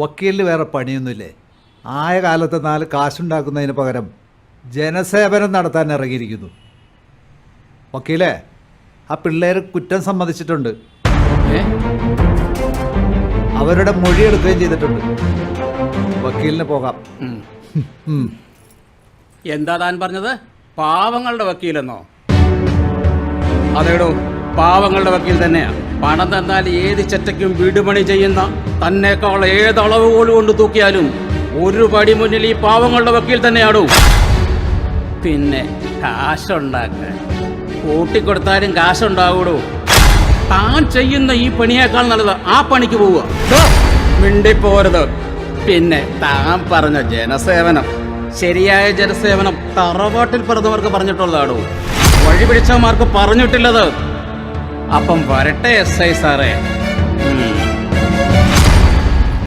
വക്കീലിന് വേറെ പണിയൊന്നുമില്ലേ? ആയ കാലത്ത് 4 കാശുണ്ടാക്കുന്നതിന് പകരം ജനസേവനം നടത്താൻ ഇറങ്ങിയിരിക്കുന്നു. വക്കീലേ, ആ പിള്ളേർ കുറ്റം സമ്മതിച്ചിട്ടുണ്ട്. അവരുടെ മൊഴിയെടുക്കുകയും ചെയ്തിട്ടുണ്ട്. വക്കീലിന് പോകാം. എന്താ താൻ പറഞ്ഞത്? പാവങ്ങളുടെ വക്കീലെന്നോ? അതേടോ, പാവങ്ങളുടെ വക്കീൽ തന്നെയാ. പണം തന്നാൽ ഏത് ചെറ്റയ്ക്കും വീടുപണി ചെയ്യുന്ന തന്നേക്കാൾ ഏതളവ് പോലും കൊണ്ട് തൂക്കിയാലും ഒരു പടി മുന്നിൽ ഈ പാവങ്ങളുടെ വക്കീൽ തന്നെയാടോ. പിന്നെ കാശുണ്ടാക്കാൻ കൂട്ടിക്കൊടുത്താലും കാശുണ്ടാവൂടോ. താൻ ചെയ്യുന്ന ഈ പണിയേക്കാൾ നല്ലത് ആ പണിക്ക് പോവുക. മിണ്ടിപ്പോരുത്. പിന്നെ താൻ പറഞ്ഞ ജനസേവനം, ശരിയായ ജനസേവനം തറവാട്ടിൽ പിറന്നവർക്ക് പറഞ്ഞിട്ടുള്ളതാണോ? വഴി പിടിച്ചവന്മാർക്ക് പറഞ്ഞിട്ടില്ലത്. അപ്പം വരട്ടെ എസ് ഐ സാറേ.